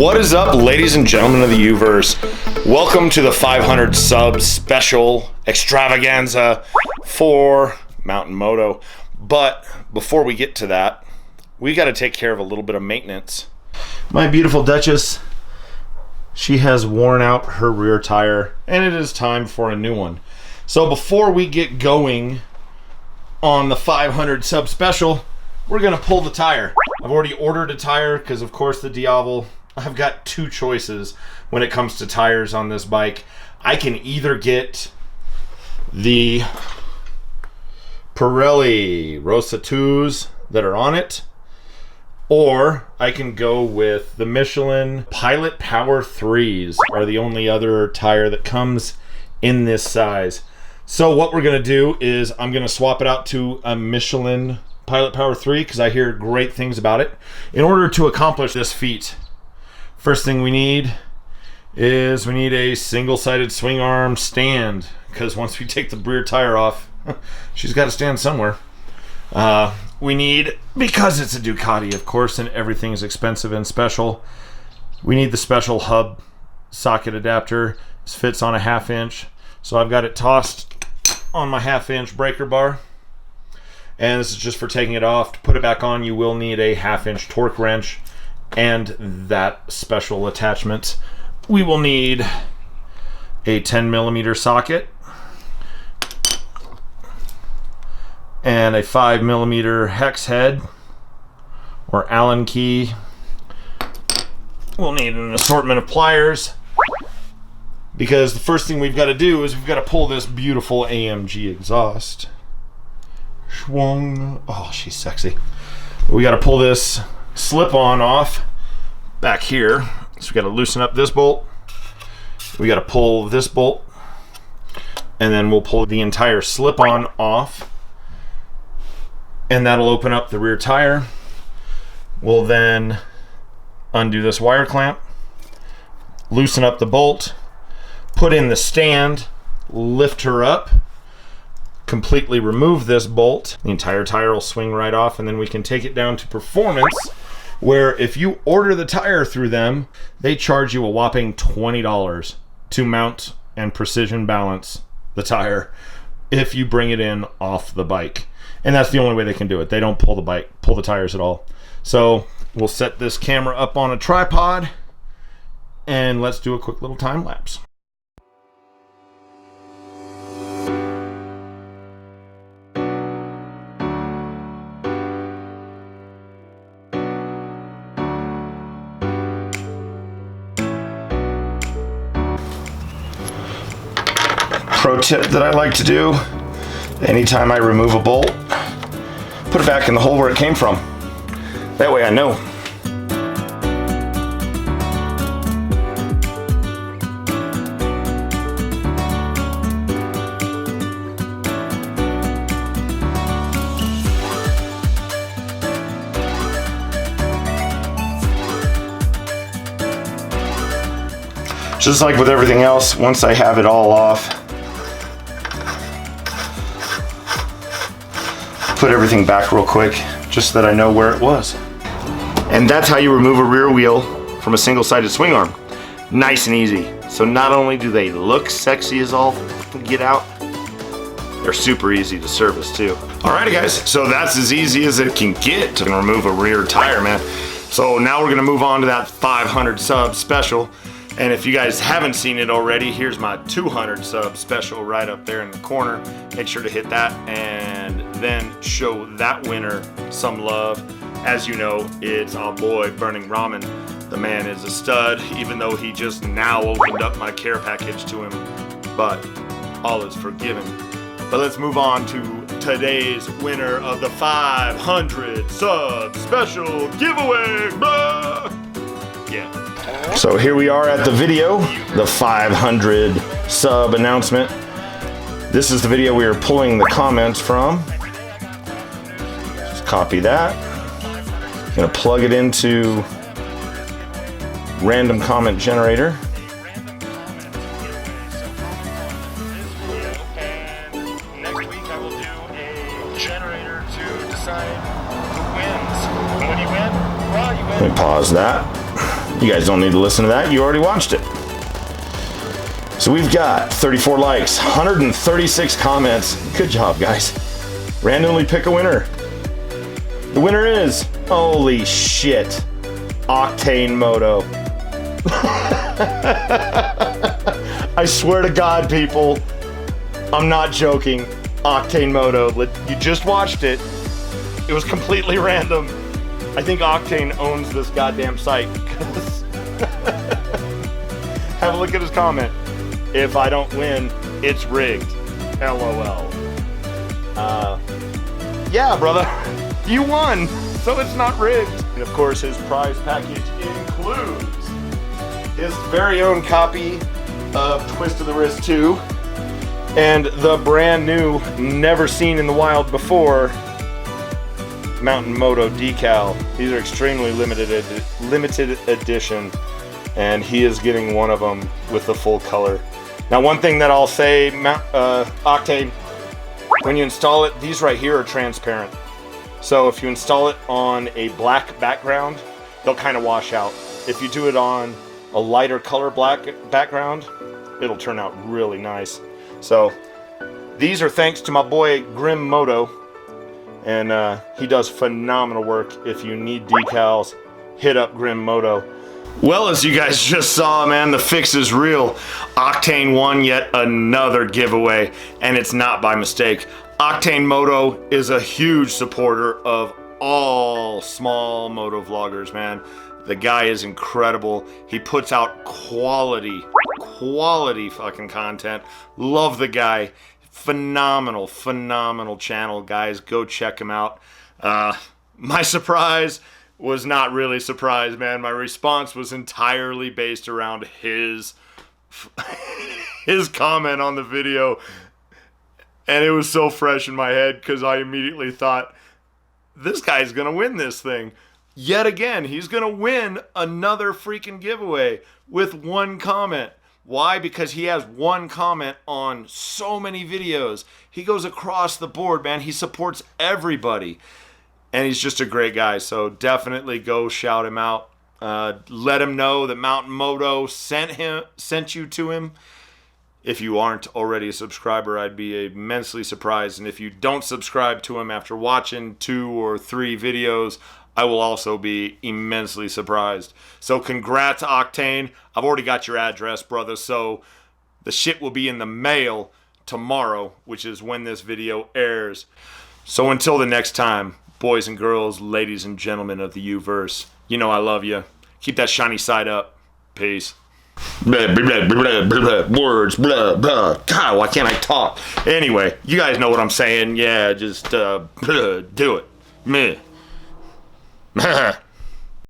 What is up, ladies and gentlemen of the Uverse? Welcome to the 500 sub special extravaganza for MtnMoto. But before we get to that, we got to take care of a little bit of maintenance. My beautiful Duchess, she has worn out her rear tire, and it is time for a new one. So before we get going on the 500 sub special, we're going to pull the tire. I've already ordered a tire because, of course, the Diavel. I've got two choices when it comes to tires on this bike. I can either get the Pirelli Rosa 2s that are on it, or I can go with the Michelin Pilot Power 3s are the only other tire that comes in this size. So what we're going to do is I'm going to swap it out to a Michelin Pilot Power 3 because I hear great things about it. In order to accomplish this feat, first thing we need is a single-sided swing arm stand, because once we take the rear tire off, she's got to stand somewhere. We need, because it's a Ducati, of course, and everything is expensive and special, we need the special hub socket adapter. This fits on a 1/2 inch, so I've got it tossed on my 1/2 inch breaker bar, and this is just for taking it off. To put it back on, you will need a 1/2 inch torque wrench and that special attachment. We will need a 10mm socket and a 5mm hex head or Allen key. We'll need an assortment of pliers, because the first thing we've got to do is we've got to pull this beautiful AMG exhaust. Schwung. Oh, she's sexy. We got to pull this slip-on off back here. So we got to loosen up this bolt. We got to pull this bolt, and then we'll pull the entire slip-on off, and that'll open up the rear tire. We'll then undo this wire clamp, loosen up the bolt, put in the stand, lift her up, completely remove this bolt. The entire tire will swing right off, and then we can take it down to Performance, where if you order the tire through them, they charge you a whopping $20 to mount and precision balance the tire if you bring it in off the bike. And that's the only way they can do it. They don't pull the tires at all. So we'll set this camera up on a tripod, and let's do a quick little time lapse. Pro tip that I like to do, anytime I remove a bolt, put it back in the hole where it came from. That way I know. Just like with everything else, once I have it all off, put everything back real quick, just so that I know where it was. And that's how you remove a rear wheel from a single-sided swing arm. Nice and easy. So not only do they look sexy as all get out, they're super easy to service too. Alrighty guys, so that's as easy as it can get to remove a rear tire, man. So now we're gonna move on to that 500 sub special. And if you guys haven't seen it already, here's my 200 sub special right up there in the corner. Make sure to hit that and then show that winner some love. As you know, it's our boy Burning Ramen. The man is a stud, even though he just now opened up my care package to him. But all is forgiven. But let's move on to today's winner of the 500 sub special giveaway. Blah! Yeah. So here we are at the video, the 500 sub announcement. This is the video we are pulling the comments from. Just copy that. Gonna plug it into random comment generator. And next week I will do a generator to decide who wins. And when you win, well, you win. Let me pause that. You guys don't need to listen to that. You already watched it. So we've got 34 likes, 136 comments. Good job, guys. Randomly pick a winner. The winner is, holy shit, MtnMoto. I swear to God, people, I'm not joking. MtnMoto. You just watched it. It was completely random. I think Octane owns this goddamn site. Have a look at his comment. If I don't win, it's rigged. LOL. Yeah, brother. You won, so it's not rigged. And of course, his prize package includes his very own copy of Twist of the Wrist 2 and the brand new, never seen in the wild before, MtnMoto decal. These are extremely limited edition, and he is getting one of them with the full color. Now, one thing that I'll say, Octane, when you install it, these right here are transparent. So if you install it on a black background, they'll kind of wash out. If you do it on a lighter color black background, it'll turn out really nice. So these are thanks to my boy Grim Moto, and he does phenomenal work. If you need decals, hit up Grim Moto. Well, as you guys just saw, man, the fix is real. Octane won yet another giveaway, and it's not by mistake. MtnMoto is a huge supporter of all small moto vloggers, man. The guy is incredible. He puts out quality fucking content. Love the guy. Phenomenal channel, guys. Go check him out. My surprise was not really surprised, man. My response was entirely based around his comment on the video. And it was so fresh in my head because I immediately thought, this guy's going to win this thing. Yet again, he's going to win another freaking giveaway with one comment. Why? Because he has one comment on so many videos. He goes across the board, man. He supports everybody. And he's just a great guy. So definitely go shout him out. Let him know that MtnMoto sent you to him. If you aren't already a subscriber, I'd be immensely surprised. And if you don't subscribe to him after watching 2 or 3 videos, I will also be immensely surprised. So congrats, Octane. I've already got your address, brother. So the shit will be in the mail tomorrow, which is when this video airs. So until the next time, boys and girls, ladies and gentlemen of the U-verse, you know I love you. Keep that shiny side up. Peace. Blah, blah, blah, blah, blah, blah, words, blah, blah. God, why can't I talk? Anyway, you guys know what I'm saying. Yeah, just do it. Meh.